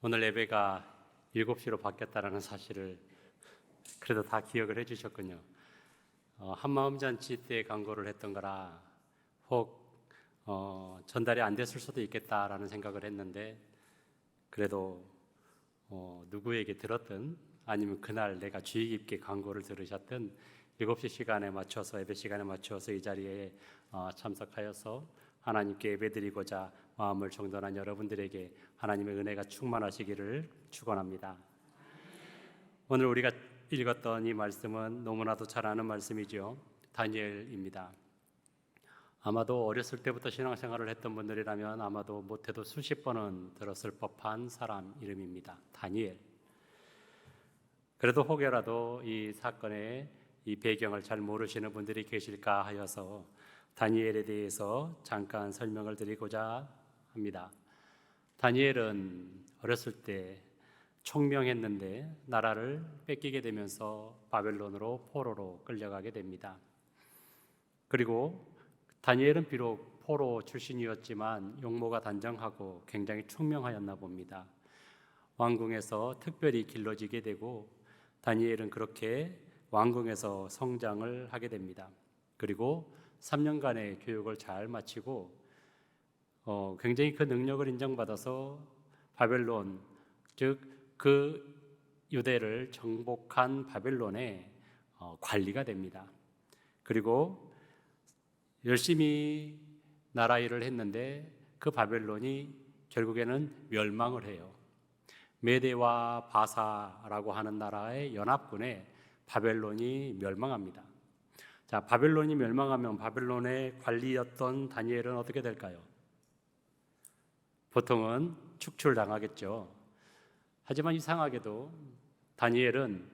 오늘 예배가 7시로 바뀌었다는 사실을 그래도 다 기억을 해주셨군요. 한마음잔치 때 광고를 했던 거라 혹 전달이 안 됐을 수도 있겠다라는 생각을 했는데, 그래도 누구에게 들었든 아니면 그날 내가 주의 깊게 광고를 들으셨든 7시 시간에 맞춰서, 예배 시간에 맞춰서 이 자리에 참석하여서 하나님께 예배드리고자 마음을 정돈한 여러분들에게 하나님의 은혜가 충만하시기를 축원합니다. 오늘 우리가 읽었던 이 말씀은 너무나도 잘 아는 말씀이죠. 다니엘입니다. 아마도 어렸을 때부터 신앙생활을 했던 분들이라면 아마도 못해도 수십 번은 들었을 법한 사람 이름입니다. 다니엘. 그래도 혹여라도 이 사건의 이 배경을 잘 모르시는 분들이 계실까 하여서 다니엘에 대해서 잠깐 설명을 드리고자 합니다. 다니엘은 어렸을 때 총명했는데 나라를 뺏기게 되면서 바벨론으로 포로로 끌려가게 됩니다. 그리고 다니엘은 비록 포로 출신이었지만 용모가 단정하고 굉장히 총명하였나 봅니다. 왕궁에서 특별히 길러지게 되고 다니엘은 그렇게 왕궁에서 성장을 하게 됩니다. 그리고 3년간의 교육을 잘 마치고 굉장히 그 능력을 인정받아서 바벨론, 즉 그 유대를 정복한 바벨론의 관리가 됩니다. 그리고 열심히 나라 일을 했는데 그 바벨론이 결국에는 멸망을 해요. 메대와 바사라고 하는 나라의 연합군에 바벨론이 멸망합니다. 자, 바벨론이 멸망하면 바벨론의 관리였던 다니엘은 어떻게 될까요? 보통은 축출당하겠죠. 하지만 이상하게도 다니엘은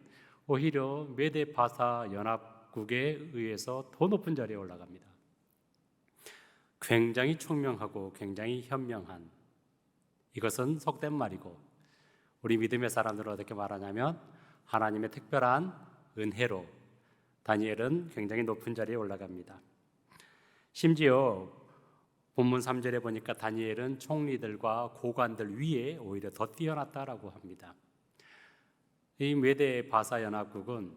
오히려 메대 바사 연합국에 의해서 더 높은 자리에 올라갑니다. 굉장히 총명하고 굉장히 현명한, 이것은 속된 말이고 우리 믿음의 사람들은 어떻게 말하냐면 하나님의 특별한 은혜로 다니엘은 굉장히 높은 자리에 올라갑니다. 심지어 본문 3절에 보니까 다니엘은 총리들과 고관들 위에 오히려 더 뛰어났다라고 합니다. 이 메대 바사 연합국은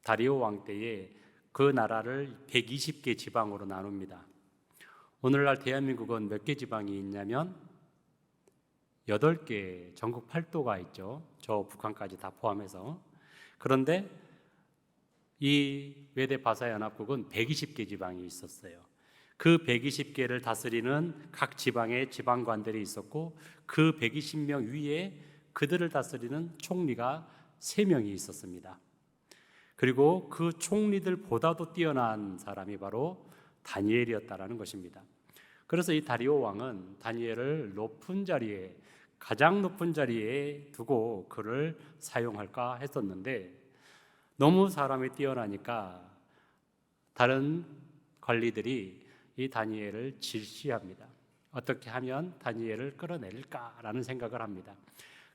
다리오 왕 때에 그 나라를 120개 지방으로 나눕니다. 오늘날 대한민국은 몇 개 지방이 있냐면 8개, 전국 8도가 있죠. 저 북한까지 다 포함해서. 그런데 이 메대 바사 연합국은 120개 지방이 있었어요. 그 120개를 다스리는 각 지방의 지방관들이 있었고 그 120명 위에 그들을 다스리는 총리가 3명이 있었습니다. 그리고 그 총리들보다도 뛰어난 사람이 바로 다니엘이었다라는 것입니다. 그래서 이 다리오 왕은 다니엘을 높은 자리에, 가장 높은 자리에 두고 그를 사용할까 했었는데 너무 사람이 뛰어나니까 다른 관리들이 이 다니엘을 질시합니다. 어떻게 하면 다니엘을 끌어낼까라는 생각을 합니다.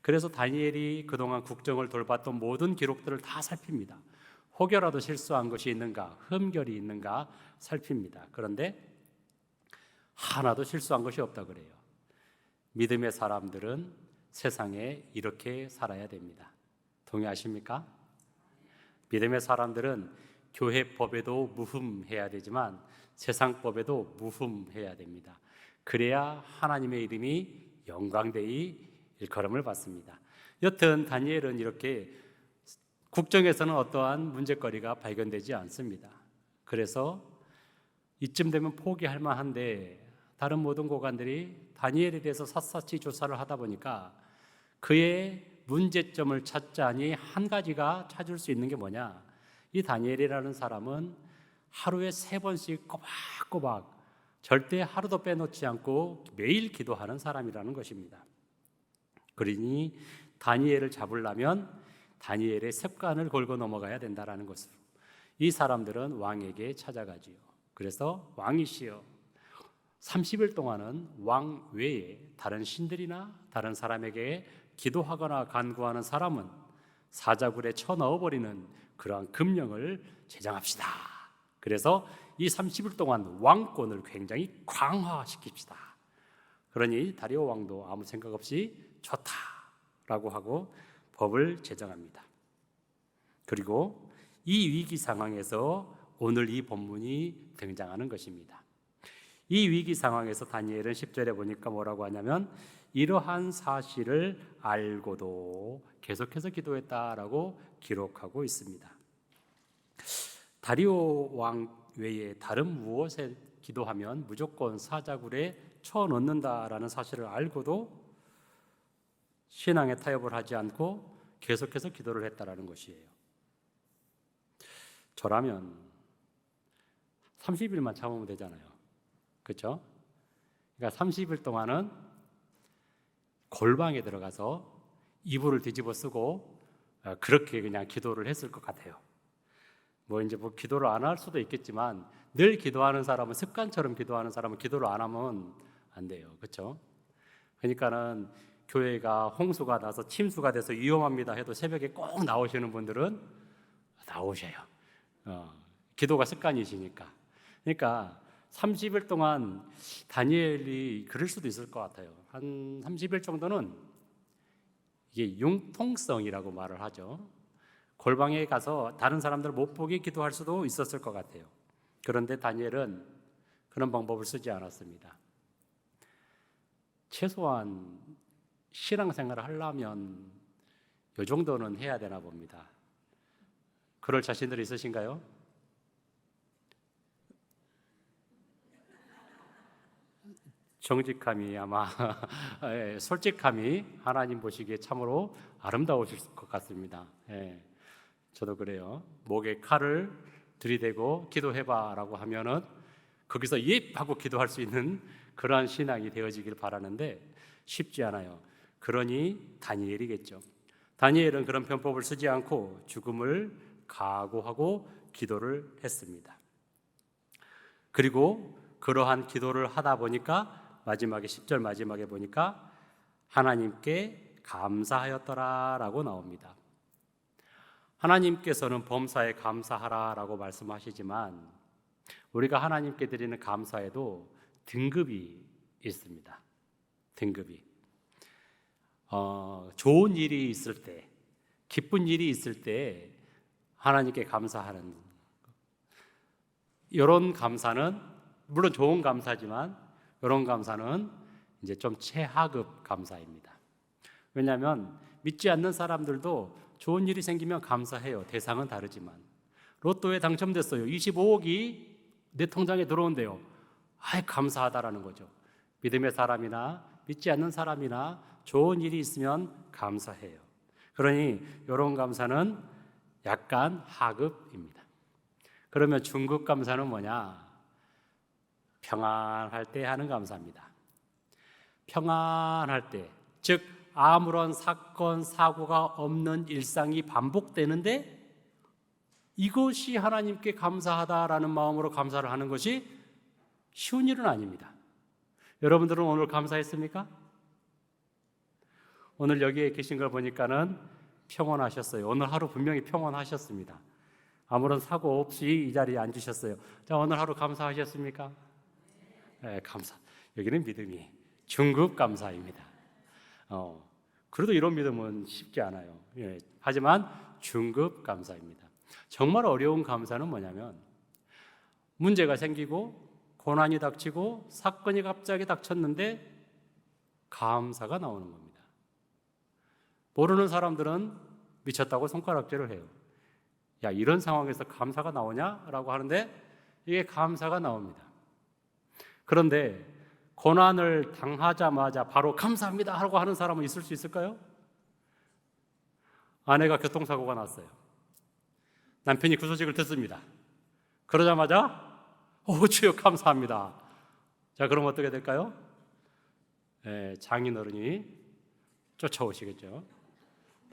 그래서 다니엘이 그동안 국정을 돌봤던 모든 기록들을 다 살핍니다. 혹여라도 실수한 것이 있는가, 흠결이 있는가 살핍니다. 그런데 하나도 실수한 것이 없다 그래요. 믿음의 사람들은 세상에 이렇게 살아야 됩니다. 동의하십니까? 믿음의 사람들은 교회 법에도 무흠해야 되지만 세상 법에도 무흠해야 됩니다. 그래야 하나님의 이름이 영광되이 일컬음을 받습니다. 여튼 다니엘은 이렇게 국정에서는 어떠한 문제거리가 발견되지 않습니다. 그래서 이쯤 되면 포기할 만한데 다른 모든 고관들이 다니엘에 대해서 샅샅이 조사를 하다 보니까 그의 문제점을 찾자니 한 가지가 찾을 수 있는 게 뭐냐, 이 다니엘이라는 사람은 하루에 3번씩 꼬박꼬박 절대 하루도 빼놓지 않고 매일 기도하는 사람이라는 것입니다. 그러니 다니엘을 잡으려면 다니엘의 습관을 걸고 넘어가야 된다는 것으로 이 사람들은 왕에게 찾아가지요. 그래서 왕이시여, 30일 동안은 왕 외에 다른 신들이나 다른 사람에게 기도하거나 간구하는 사람은 사자굴에 쳐넣어버리는 그러한 금령을 제정합시다. 그래서 이 30일 동안 왕권을 굉장히 강화시킵시다. 그러니 다리오 왕도 아무 생각 없이 좋다, 라고 하고 법을 제정합니다. 그리고 이 위기 상황에서 오늘 이 본문이 등장하는 것입니다. 이 위기 상황에서 다니엘은 10절에 보니까 뭐라고 하냐면 이러한 사실을 알고도 계속해서 기도했다라고 기록하고 있습니다. 다리오 왕 외에 다른 무엇에 기도하면 무조건 사자굴에 쳐넣는다라는 사실을 알고도 신앙의 타협을 하지 않고 계속해서 기도를 했다라는 것이에요. 저라면 30일만 참으면 되잖아요. 그렇죠? 그러니까 30일 동안은 골방에 들어가서 이불을 뒤집어 쓰고 그렇게 그냥 기도를 했을 것 같아요. 이제 기도를 안 할 수도 있겠지만 늘 기도하는 사람은 습관처럼 기도하는 사람은 기도를 안 하면 안 돼요. 그렇죠? 그러니까는 교회가 홍수가 나서 침수가 돼서 위험합니다 해도 새벽에 꼭 나오시는 분들은 나오셔요. 기도가 습관이시니까. 그러니까 30일 동안 다니엘이 그럴 수도 있을 것 같아요. 한 30일 정도는 이게 융통성이라고 말을 하죠. 골방에 가서 다른 사람들 못 보게 기도할 수도 있었을 것 같아요. 그런데 다니엘은 그런 방법을 쓰지 않았습니다. 최소한 신앙생활을 하려면 이 정도는 해야 되나 봅니다. 그럴 자신들이 있으신가요? 정직함이 아마 솔직함이 하나님 보시기에 참으로 아름다우실 것 같습니다. 저도 그래요. 목에 칼을 들이대고 기도해봐라고 하면은 거기서 하고 기도할 수 있는 그러한 신앙이 되어지길 바라는데 쉽지 않아요. 그러니 다니엘이겠죠. 다니엘은 그런 편법을 쓰지 않고 죽음을 각오하고 기도를 했습니다. 그리고 그러한 기도를 하다 보니까 마지막에 10절 마지막에 보니까 하나님께 감사하였더라라고 나옵니다. 하나님께서는 범사에 감사하라라고 말씀하시지만 우리가 하나님께 드리는 감사에도 등급이 있습니다. 등급이 좋은 일이 있을 때, 기쁜 일이 있을 때 하나님께 감사하는 이런 감사는 물론 좋은 감사지만 이런 감사는 이제 좀 최하급 감사입니다. 왜냐하면 믿지 않는 사람들도 좋은 일이 생기면 감사해요. 대상은 다르지만 로또에 당첨됐어요. 25억이 내 통장에 들어온대요. 감사하다라는 거죠. 믿음의 사람이나 믿지 않는 사람이나 좋은 일이 있으면 감사해요. 그러니 이런 감사는 약간 하급입니다. 그러면 중급 감사는 뭐냐? 평안할 때 하는 감사입니다. 평안할 때, 즉 아무런 사건, 사고가 없는 일상이 반복되는데 이것이 하나님께 감사하다라는 마음으로 감사를 하는 것이 쉬운 일은 아닙니다. 여러분들은 오늘 감사했습니까? 오늘 여기에 계신 걸 보니까는 평온하셨어요. 오늘 하루 분명히 평온하셨습니다. 아무런 사고 없이 이 자리에 앉으셨어요. 자, 오늘 하루 감사하셨습니까? 네, 감사. 여기는 믿음이 중급 감사입니다. 그래도 이런 믿음은 쉽지 않아요. 하지만 중급 감사입니다. 정말 어려운 감사는 뭐냐면 문제가 생기고 고난이 닥치고 사건이 갑자기 닥쳤는데 감사가 나오는 겁니다. 모르는 사람들은 미쳤다고 손가락질을 해요. 야, 이런 상황에서 감사가 나오냐? 라고 하는데 이게 감사가 나옵니다. 그런데 고난을 당하자마자 바로 감사합니다 하고 하는 사람은 있을 수 있을까요? 아내가 교통사고가 났어요. 남편이 그 소식을 듣습니다. 그러자마자 주여 감사합니다. 자, 그럼 어떻게 될까요? 장인어른이 쫓아오시겠죠.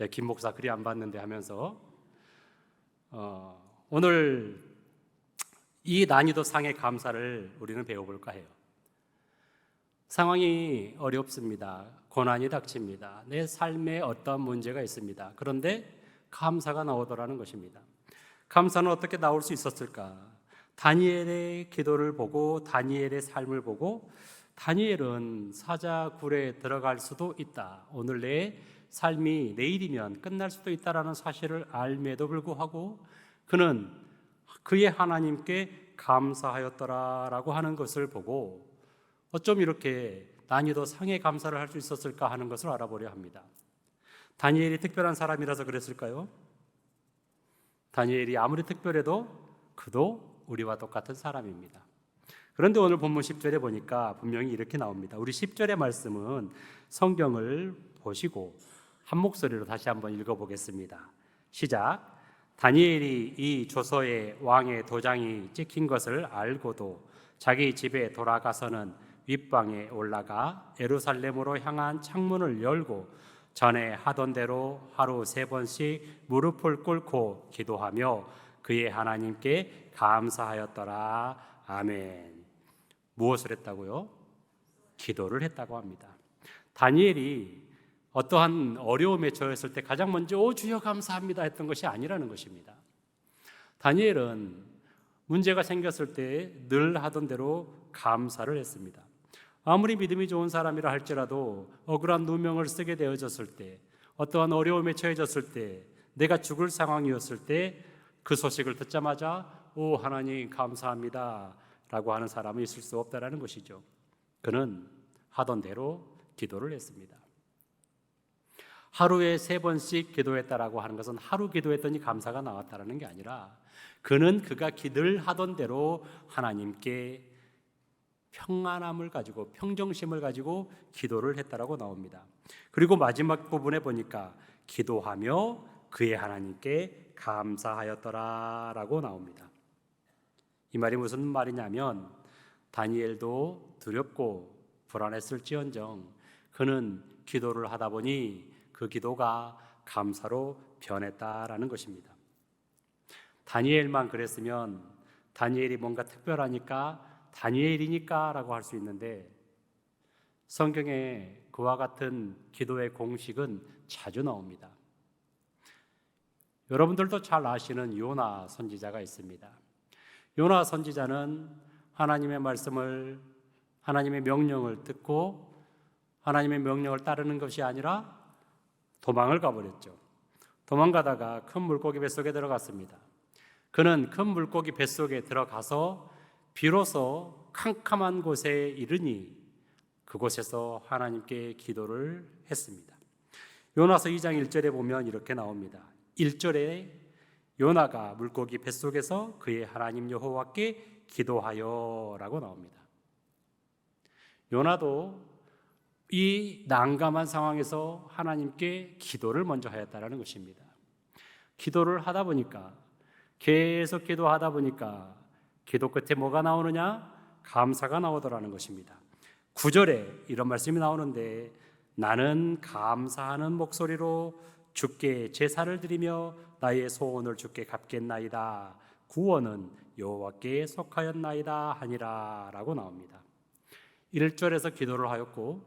김 목사 그리 안 봤는데 하면서 오늘 이 난이도 상의 감사를 우리는 배워볼까 해요. 상황이 어렵습니다. 고난이 닥칩니다. 내 삶에 어떤 문제가 있습니다. 그런데 감사가 나오더라는 것입니다. 감사는 어떻게 나올 수 있었을까? 다니엘의 기도를 보고 다니엘의 삶을 보고 다니엘은 사자굴에 들어갈 수도 있다. 오늘 내 삶이 내일이면 끝날 수도 있다라는 사실을 알매도 불구하고 그는 그의 하나님께 감사하였더라라고 하는 것을 보고 어쩜 이렇게 난이도 상의 감사를 할 수 있었을까 하는 것을 알아보려 합니다. 다니엘이 특별한 사람이라서 그랬을까요? 다니엘이 아무리 특별해도 그도 우리와 똑같은 사람입니다. 그런데 오늘 본문 10절에 보니까 분명히 이렇게 나옵니다. 우리 10절의 말씀은 성경을 보시고 한 목소리로 다시 한번 읽어보겠습니다. 시작. 다니엘이 이 조서에 왕의 도장이 찍힌 것을 알고도 자기 집에 돌아가서는 윗방에 올라가 예루살렘으로 향한 창문을 열고 전에 하던 대로 하루 3번씩 무릎을 꿇고 기도하며 그의 하나님께 감사하였더라. 아멘. 무엇을 했다고요? 기도를 했다고 합니다. 다니엘이 어떠한 어려움에 처했을 때 가장 먼저 오 주여 감사합니다 했던 것이 아니라는 것입니다. 다니엘은 문제가 생겼을 때 늘 하던 대로 감사를 했습니다. 아무리 믿음이 좋은 사람이라 할지라도 억울한 누명을 쓰게 되어졌을 때, 어떠한 어려움에 처해졌을 때, 내가 죽을 상황이었을 때 그 소식을 듣자마자 오 하나님 감사합니다 라고 하는 사람은 있을 수 없다라는 것이죠. 그는 하던 대로 기도를 했습니다. 하루에 3번씩 기도했다라고 하는 것은 하루 기도했더니 감사가 나왔다라는 게 아니라 그는 그가 늘 하던 대로 하나님께 평안함을 가지고 평정심을 가지고 기도를 했다라고 나옵니다. 그리고 마지막 부분에 보니까 기도하며 그의 하나님께 감사하였더라라고 나옵니다. 이 말이 무슨 말이냐면 다니엘도 두렵고 불안했을지언정 그는 기도를 하다 보니 그 기도가 감사로 변했다라는 것입니다. 다니엘만 그랬으면 다니엘이 뭔가 특별하니까 다니엘이니까 라고 할 수 있는데 성경에 그와 같은 기도의 공식은 자주 나옵니다. 여러분들도 잘 아시는 요나 선지자가 있습니다. 요나 선지자는 하나님의 말씀을, 하나님의 명령을 듣고 하나님의 명령을 따르는 것이 아니라 도망을 가버렸죠. 도망가다가 큰 물고기 뱃속에 들어갔습니다. 그는 큰 물고기 뱃속에 들어가서 비로소 캄캄한 곳에 이르니 그곳에서 하나님께 기도를 했습니다. 요나서 2장 1절에 보면 이렇게 나옵니다. 1절에 요나가 물고기 뱃속에서 그의 하나님 여호와께 기도하여 라고 나옵니다. 요나도 이 난감한 상황에서 하나님께 기도를 먼저 하였다는 것입니다. 기도를 하다 보니까 계속 기도하다 보니까 기도 끝에 뭐가 나오느냐? 감사가 나오더라는 것입니다. 9절에 이런 말씀이 나오는데 나는 감사하는 목소리로 주께 제사를 드리며 나의 소원을 주께 갚겠나이다. 구원은 여호와께 속하였나이다 하니라 라고 나옵니다. 1절에서 기도를 하였고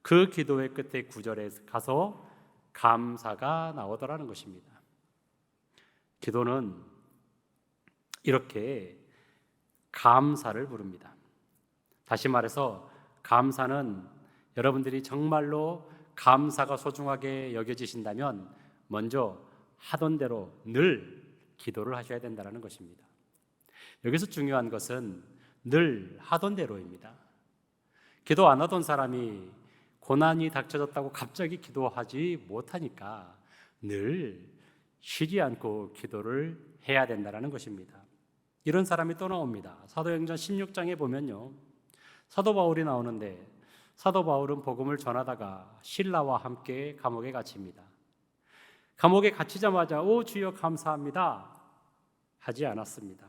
그 기도의 끝에 9절에 가서 감사가 나오더라는 것입니다. 기도는 이렇게 감사를 부릅니다. 다시 말해서 감사는 여러분들이 정말로 감사가 소중하게 여겨지신다면 먼저 하던 대로 늘 기도를 하셔야 된다는 것입니다. 여기서 중요한 것은 늘 하던 대로입니다. 기도 안 하던 사람이 고난이 닥쳐졌다고 갑자기 기도하지 못하니까 늘 쉬지 않고 기도를 해야 된다는 것입니다. 이런 사람이 또 나옵니다. 사도행전 16장에 보면요, 사도 바울이 나오는데 사도 바울은 복음을 전하다가 신라와 함께 감옥에 갇힙니다. 감옥에 갇히자마자 오 주여 감사합니다 하지 않았습니다.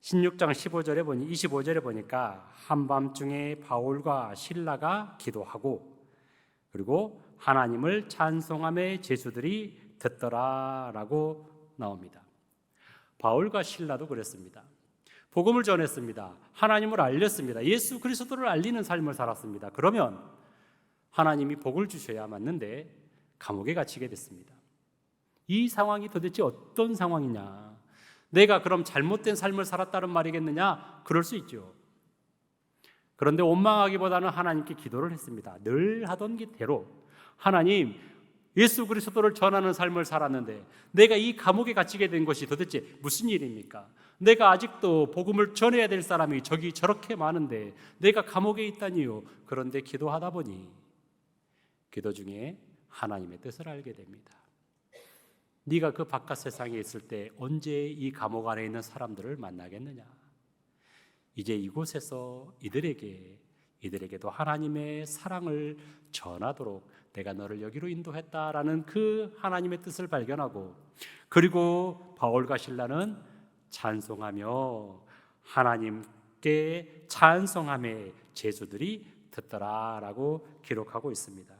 16장 25절에 보니까 한밤중에 바울과 신라가 기도하고 그리고 하나님을 찬송함의 제수들이 듣더라라고 나옵니다. 바울과 신라도 그랬습니다. 복음을 전했습니다. 하나님을 알렸습니다. 예수 그리스도를 알리는 삶을 살았습니다. 그러면 하나님이 복을 주셔야 맞는데 감옥에 갇히게 됐습니다. 이 상황이 도대체 어떤 상황이냐? 내가 그럼 잘못된 삶을 살았다는 말이겠느냐? 그럴 수 있죠. 그런데 원망하기보다는 하나님께 기도를 했습니다. 늘 하던 대로 하나님 예수 그리스도를 전하는 삶을 살았는데 내가 이 감옥에 갇히게 된 것이 도대체 무슨 일입니까? 내가 아직도 복음을 전해야 될 사람이 저기 저렇게 많은데 내가 감옥에 있다니요. 그런데 기도하다 보니 기도 중에 하나님의 뜻을 알게 됩니다. 네가 그 바깥 세상에 있을 때 언제 이 감옥 안에 있는 사람들을 만나겠느냐? 이제 이곳에서 이들에게도 하나님의 사랑을 전하도록 내가 너를 여기로 인도했다라는 그 하나님의 뜻을 발견하고, 그리고 바울과 실라는 찬송하며 하나님께 찬송함의 제수들이 듣더라라고 기록하고 있습니다.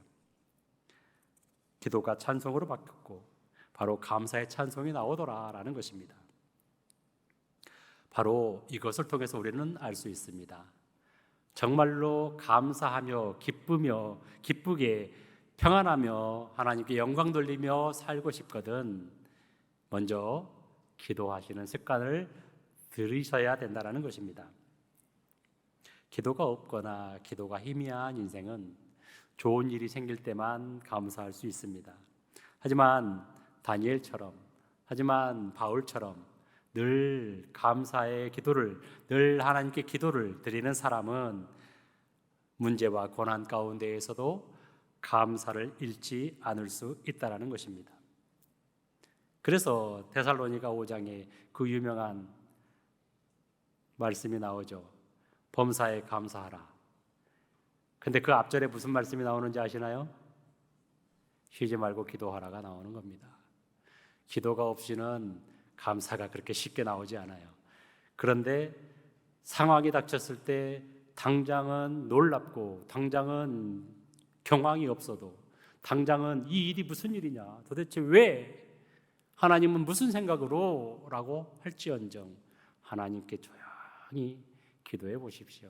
기도가 찬송으로 바뀌었고 바로 감사의 찬송이 나오더라라는 것입니다. 바로 이것을 통해서 우리는 알 수 있습니다. 정말로 감사하며 기쁘게 평안하며 하나님께 영광 돌리며 살고 싶거든 먼저 기도하시는 습관을 들이셔야 된다는 것입니다. 기도가 없거나 기도가 희미한 인생은 좋은 일이 생길 때만 감사할 수 있습니다. 하지만 다니엘처럼, 하지만 바울처럼 늘 감사의 기도를, 늘 하나님께 기도를 드리는 사람은 문제와 고난 가운데에서도 감사를 잃지 않을 수 있다는 것입니다. 그래서 데살로니가 5장에 그 유명한 말씀이 나오죠. 범사에 감사하라. 근데 그 앞절에 무슨 말씀이 나오는지 아시나요? 쉬지 말고 기도하라가 나오는 겁니다. 기도가 없이는 감사가 그렇게 쉽게 나오지 않아요. 그런데 상황이 닥쳤을 때 당장은 놀랍고 당장은 경황이 없어도 당장은 이 일이 무슨 일이냐, 도대체 왜, 하나님은 무슨 생각으로? 라고 할지언정 하나님께 조용히 기도해 보십시오.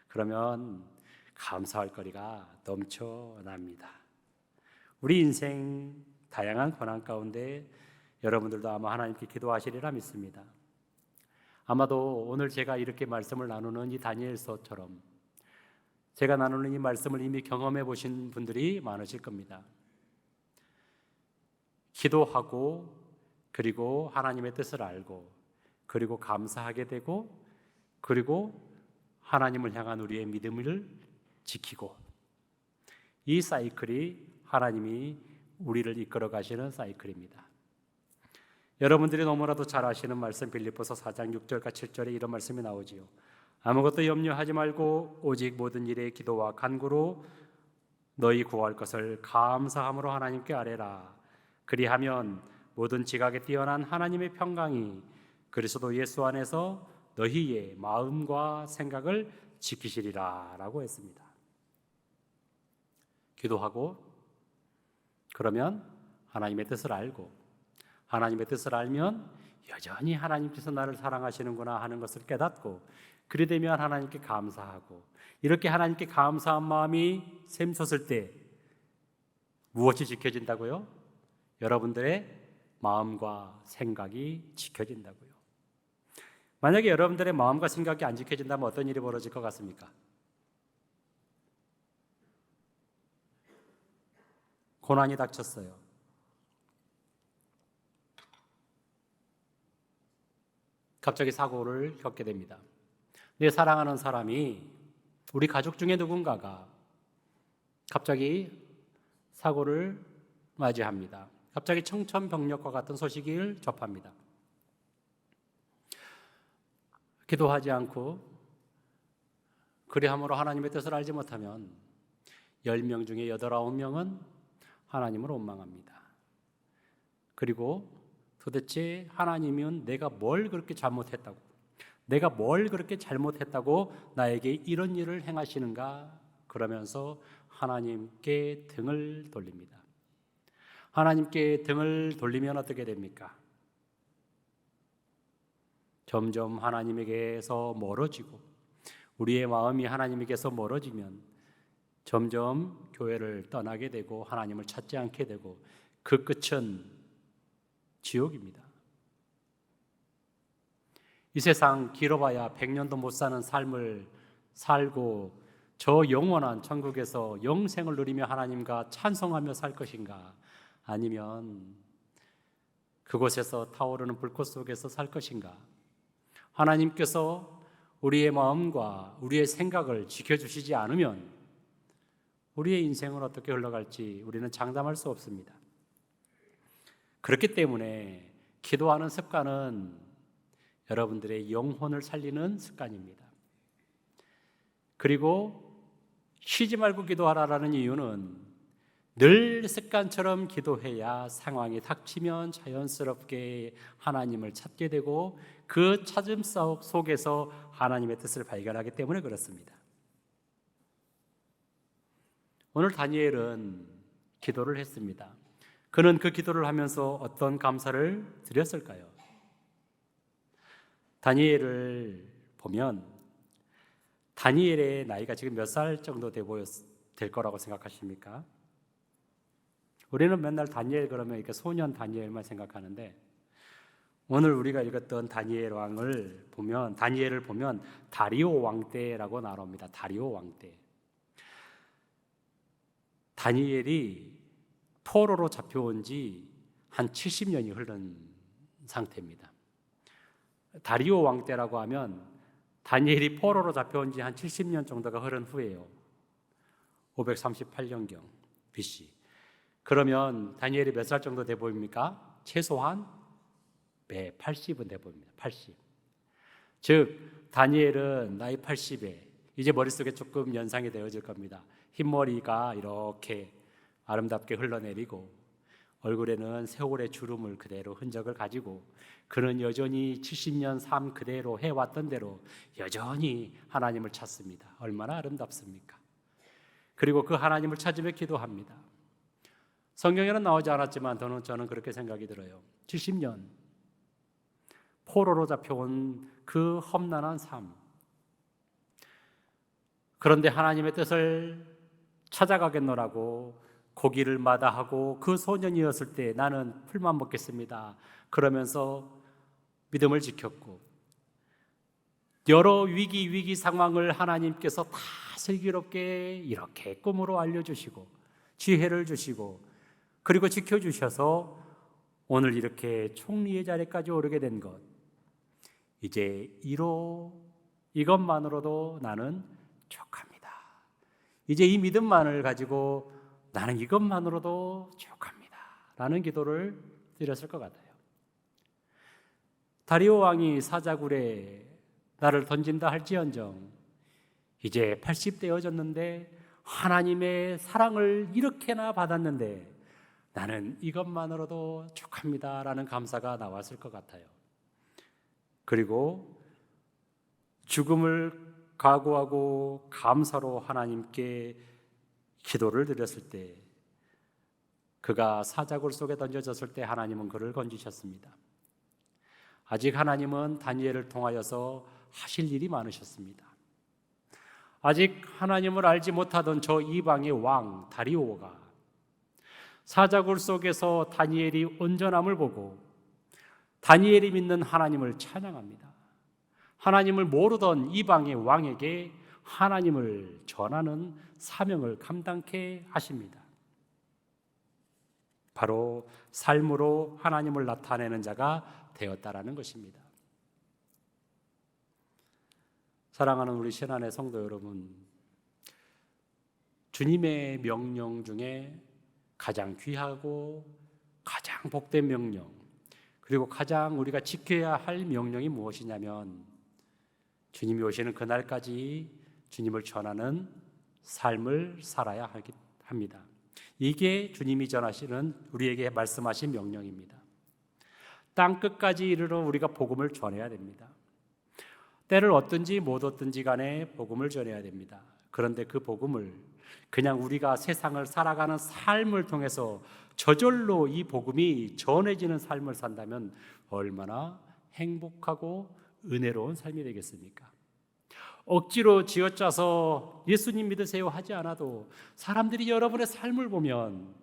그러면 감사할 거리가 넘쳐납니다. 우리 인생 다양한 고난 가운데 여러분들도 아마 하나님께 기도하시리라 믿습니다. 아마도 오늘 제가 이렇게 말씀을 나누는 이 다니엘서처럼 제가 나누는 이 말씀을 이미 경험해 보신 분들이 많으실 겁니다. 기도하고 그리고 하나님의 뜻을 알고 그리고 감사하게 되고 그리고 하나님을 향한 우리의 믿음을 지키고, 이 사이클이 하나님이 우리를 이끌어 가시는 사이클입니다. 여러분들이 너무나도 잘 아시는 말씀, 빌립보서 4장 6절과 7절에 이런 말씀이 나오지요. 아무것도 염려하지 말고 오직 모든 일에 기도와 간구로 너희 구할 것을 감사함으로 하나님께 아뢰라. 그리하면 모든 지각에 뛰어난 하나님의 평강이 그리스도 예수 안에서 너희의 마음과 생각을 지키시리라 라고 했습니다. 기도하고 그러면 하나님의 뜻을 알고, 하나님의 뜻을 알면 여전히 하나님께서 나를 사랑하시는구나 하는 것을 깨닫고, 그리 되면 하나님께 감사하고, 이렇게 하나님께 감사한 마음이 샘솟을 때 무엇이 지켜진다고요? 여러분들의 마음과 생각이 지켜진다고요. 만약에 여러분들의 마음과 생각이 안 지켜진다면 어떤 일이 벌어질 것 같습니까? 고난이 닥쳤어요. 갑자기 사고를 겪게 됩니다. 내 사랑하는 사람이, 우리 가족 중에 누군가가 갑자기 사고를 맞이합니다. 갑자기 청천벽력과 같은 소식을 접합니다. 기도하지 않고 그리함으로 하나님의 뜻을 알지 못하면 10명 중에 8, 9명은 하나님을 원망합니다. 그리고 도대체 하나님은 내가 뭘 그렇게 잘못했다고, 내가 뭘 그렇게 잘못했다고 나에게 이런 일을 행하시는가, 그러면서 하나님께 등을 돌립니다. 하나님께 등을 돌리면 어떻게 됩니까? 점점 하나님에게서 멀어지고, 우리의 마음이 하나님에게서 멀어지면 점점 교회를 떠나게 되고 하나님을 찾지 않게 되고, 그 끝은 지옥입니다. 이 세상 길어봐야 100년도 못 사는 삶을 살고 저 영원한 천국에서 영생을 누리며 하나님과 찬송하며 살 것인가? 아니면 그곳에서 타오르는 불꽃 속에서 살 것인가? 하나님께서 우리의 마음과 우리의 생각을 지켜주시지 않으면 우리의 인생은 어떻게 흘러갈지 우리는 장담할 수 없습니다. 그렇기 때문에 기도하는 습관은 여러분들의 영혼을 살리는 습관입니다. 그리고 쉬지 말고 기도하라라는 이유는 늘 습관처럼 기도해야 상황이 닥치면 자연스럽게 하나님을 찾게 되고 그 찾음 속에서 하나님의 뜻을 발견하기 때문에 그렇습니다. 오늘 다니엘은 기도를 했습니다. 그는 그 기도를 하면서 어떤 감사를 드렸을까요? 다니엘을 보면 다니엘의 나이가 지금 몇 살 정도 될 거라고 생각하십니까? 우리는 맨날 다니엘 그러면 이렇게 소년 다니엘만 생각하는데 오늘 우리가 읽었던 다니엘을 보면 다리오 왕 때라고 나옵니다. 다리오 왕 때. 다니엘이 포로로 잡혀온 지 한 70년이 흐른 상태입니다. 다리오 왕 때라고 하면 다니엘이 포로로 잡혀온 지 한 70년 정도가 흐른 후에요. 538년경 BC. 그러면 다니엘이 몇 살 정도 돼 보입니까? 최소한 80은 돼 보입니다. 80. 즉 다니엘은 나이 80에 이제 머릿속에 조금 연상이 되어질 겁니다. 흰머리가 이렇게 아름답게 흘러내리고 얼굴에는 세월의 주름을 그대로 흔적을 가지고 그는 여전히 70년 삶 그대로 해왔던 대로 여전히 하나님을 찾습니다. 얼마나 아름답습니까? 그리고 그 하나님을 찾으며 기도합니다. 성경에는 나오지 않았지만 저는 그렇게 생각이 들어요. 70년 포로로 잡혀온 그 험난한 삶. 그런데 하나님의 뜻을 찾아가겠노라고 고기를 마다하고 그 소년이었을 때 나는 풀만 먹겠습니다. 그러면서 믿음을 지켰고 여러 위기 상황을 하나님께서 다 슬기롭게 이렇게 꿈으로 알려주시고 지혜를 주시고 그리고 지켜주셔서 오늘 이렇게 총리의 자리까지 오르게 된 것, 이제 이것만으로도 나는 족합니다. 이제 이 믿음만을 가지고 나는 이것만으로도 족합니다 라는 기도를 드렸을 것 같아요. 다리오 왕이 사자굴에 나를 던진다 할지언정 이제 80되어졌는데 하나님의 사랑을 이렇게나 받았는데 나는 이것만으로도 족합니다 라는 감사가 나왔을 것 같아요. 그리고 죽음을 각오하고 감사로 하나님께 기도를 드렸을 때 그가 사자굴 속에 던져졌을 때 하나님은 그를 건지셨습니다. 아직 하나님은 다니엘을 통하여서 하실 일이 많으셨습니다. 아직 하나님을 알지 못하던 저 이방의 왕 다리오가 사자굴 속에서 다니엘이 온전함을 보고 다니엘이 믿는 하나님을 찬양합니다. 하나님을 모르던 이방의 왕에게 하나님을 전하는 사명을 감당케 하십니다. 바로 삶으로 하나님을 나타내는 자가 되었다라는 것입니다. 사랑하는 우리 신안의 성도 여러분, 주님의 명령 중에 가장 귀하고 가장 복된 명령, 그리고 가장 우리가 지켜야 할 명령이 무엇이냐면 주님이 오시는 그날까지 주님을 전하는 삶을 살아야 합니다. 이게 주님이 전하시는 우리에게 말씀하신 명령입니다. 땅 끝까지 이르러 우리가 복음을 전해야 됩니다. 때를 얻든지 못 얻든지 간에 복음을 전해야 됩니다. 그런데 그 복음을 그냥 우리가 세상을 살아가는 삶을 통해서 저절로 이 복음이 전해지는 삶을 산다면 얼마나 행복하고 은혜로운 삶이 되겠습니까? 억지로 쥐어짜서 예수님 믿으세요 하지 않아도 사람들이 여러분의 삶을 보면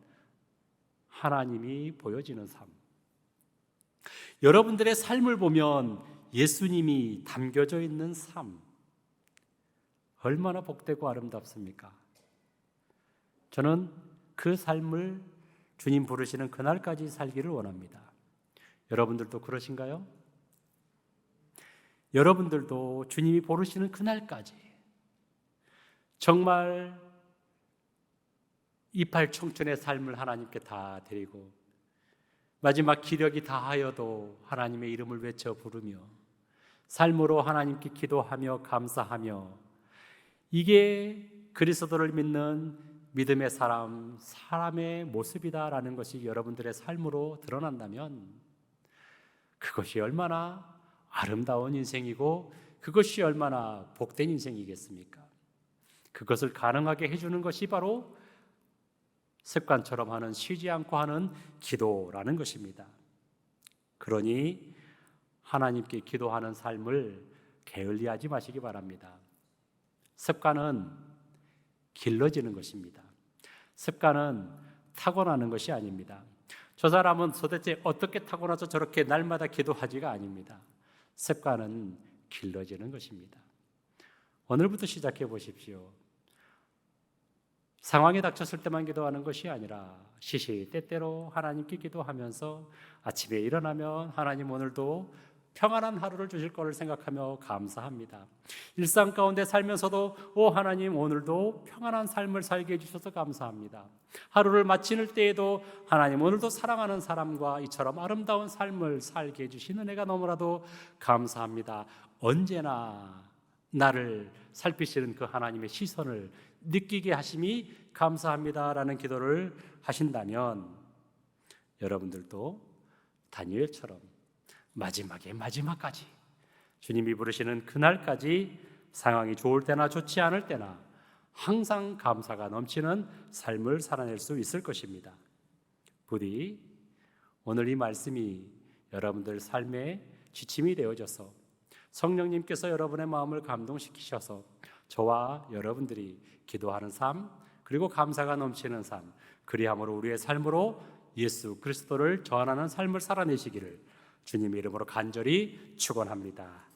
하나님이 보여지는 삶, 여러분들의 삶을 보면 예수님이 담겨져 있는 삶, 얼마나 복되고 아름답습니까? 저는 그 삶을 주님 부르시는 그날까지 살기를 원합니다. 여러분들도 그러신가요? 여러분들도 주님이 부르시는 그날까지 정말 이팔 청춘의 삶을 하나님께 다 드리고 마지막 기력이 다하여도 하나님의 이름을 외쳐 부르며 삶으로 하나님께 기도하며 감사하며, 이게 그리스도를 믿는 믿음의 사람의 모습이다라는 것이 여러분들의 삶으로 드러난다면 그것이 얼마나 아름다운 인생이고 그것이 얼마나 복된 인생이겠습니까? 그것을 가능하게 해주는 것이 바로 습관처럼 하는, 쉬지 않고 하는 기도라는 것입니다. 그러니 하나님께 기도하는 삶을 게을리하지 마시기 바랍니다. 습관은 길러지는 것입니다. 습관은 타고나는 것이 아닙니다. 저 사람은 도대체 어떻게 타고나서 저렇게 날마다 기도하지가 아닙니다. 습관은 길러지는 것입니다. 오늘부터 시작해 보십시오. 상황이 닥쳤을 때만 기도하는 것이 아니라 시시때때로 하나님께 기도하면서 아침에 일어나면 하나님 오늘도 평안한 하루를 주실 것을 생각하며 감사합니다. 일상 가운데 살면서도 하나님 오늘도 평안한 삶을 살게 해주셔서 감사합니다. 하루를 마칠 때에도 하나님 오늘도 사랑하는 사람과 이처럼 아름다운 삶을 살게 해주시는 은혜가 너무나도 감사합니다. 언제나 나를 살피시는 그 하나님의 시선을 느끼게 하심이 감사합니다라는 기도를 하신다면 여러분들도 다니엘처럼 마지막까지 주님이 부르시는 그날까지 상황이 좋을 때나 좋지 않을 때나 항상 감사가 넘치는 삶을 살아낼 수 있을 것입니다. 부디 오늘 이 말씀이 여러분들 삶의 지침이 되어져서 성령님께서 여러분의 마음을 감동시키셔서 저와 여러분들이 기도하는 삶, 그리고 감사가 넘치는 삶, 그리함으로 우리의 삶으로 예수 그리스도를 전하는 삶을 살아내시기를 주님의 이름으로 간절히 축원합니다.